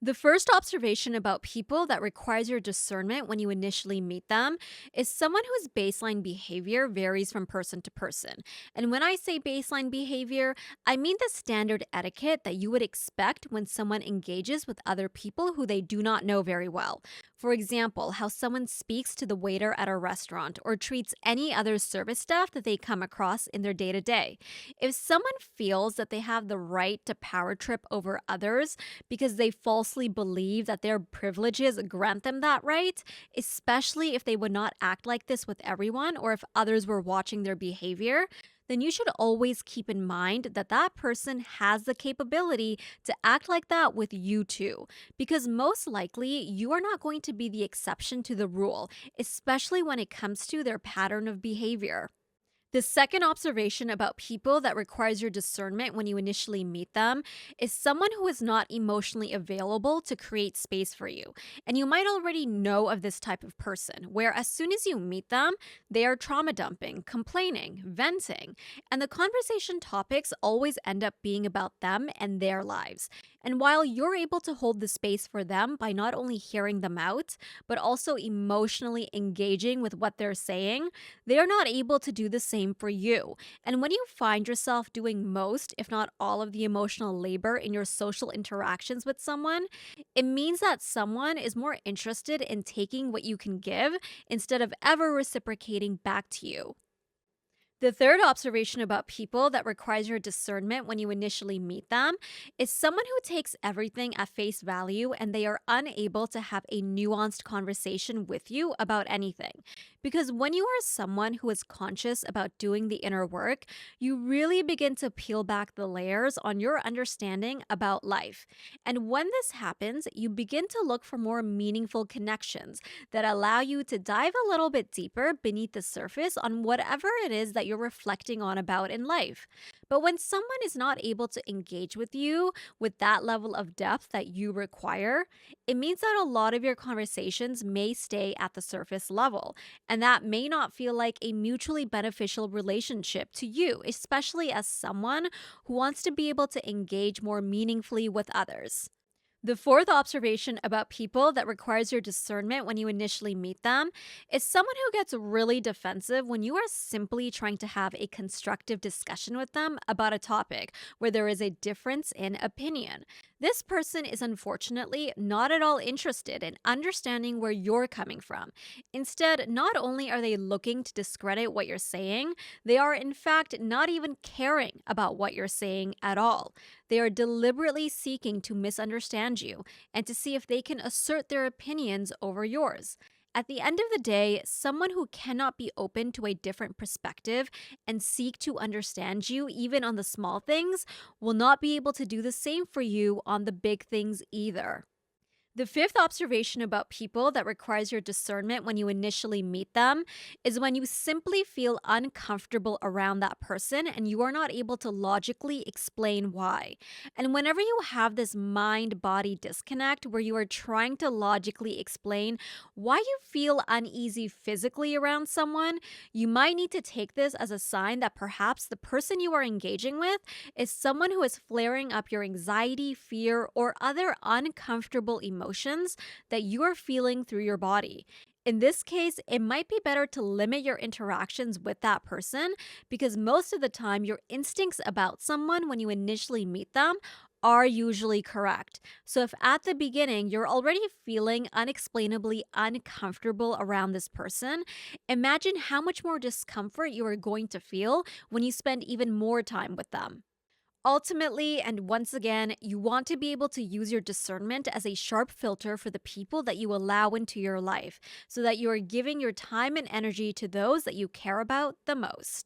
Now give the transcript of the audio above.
The first observation about people that requires your discernment when you initially meet them is someone whose baseline behavior varies from person to person. And when I say baseline behavior, I mean the standard etiquette that you would expect when someone engages with other people who they do not know very well. For example, how someone speaks to the waiter at a restaurant or treats any other service staff that they come across in their day to day. If someone feels that they have the right to power trip over others, because they falsely believe that their privileges grant them that right, especially if they would not act like this with everyone or if others were watching their behavior, then you should always keep in mind that that person has the capability to act like that with you too. Because most likely, you are not going to be the exception to the rule, especially when it comes to their pattern of behavior. The second observation about people that requires your discernment when you initially meet them is someone who is not emotionally available to create space for you. And you might already know of this type of person, where as soon as you meet them, they are trauma dumping, complaining, venting, and the conversation topics always end up being about them and their lives. And while you're able to hold the space for them by not only hearing them out, but also emotionally engaging with what they're saying, they are not able to do the same for you. And when you find yourself doing most, if not all, of the emotional labor in your social interactions with someone, it means that someone is more interested in taking what you can give instead of ever reciprocating back to you. The third observation about people that requires your discernment when you initially meet them is someone who takes everything at face value and they are unable to have a nuanced conversation with you about anything. Because when you are someone who is conscious about doing the inner work, you really begin to peel back the layers on your understanding about life. And when this happens, you begin to look for more meaningful connections that allow you to dive a little bit deeper beneath the surface on whatever it is that you're reflecting on about in life. But when someone is not able to engage with you with that level of depth that you require, it means that a lot of your conversations may stay at the surface level. And that may not feel like a mutually beneficial relationship to you, especially as someone who wants to be able to engage more meaningfully with others. The fourth observation about people that requires your discernment when you initially meet them is someone who gets really defensive when you are simply trying to have a constructive discussion with them about a topic where there is a difference in opinion. This person is unfortunately not at all interested in understanding where you're coming from. Instead, not only are they looking to discredit what you're saying, they are in fact not even caring about what you're saying at all. They are deliberately seeking to misunderstand you and to see if they can assert their opinions over yours. At the end of the day, someone who cannot be open to a different perspective and seek to understand you, even on the small things, will not be able to do the same for you on the big things either. The fifth observation about people that requires your discernment when you initially meet them is when you simply feel uncomfortable around that person and you are not able to logically explain why. And whenever you have this mind body disconnect where you are trying to logically explain why you feel uneasy physically around someone, you might need to take this as a sign that perhaps the person you are engaging with is someone who is flaring up your anxiety, fear, or other uncomfortable emotions that you are feeling through your body. In this case, it might be better to limit your interactions with that person because most of the time, your instincts about someone when you initially meet them are usually correct. So, if at the beginning you're already feeling unexplainably uncomfortable around this person, imagine how much more discomfort you are going to feel when you spend even more time with them. Ultimately, and once again, you want to be able to use your discernment as a sharp filter for the people that you allow into your life so that you are giving your time and energy to those that you care about the most.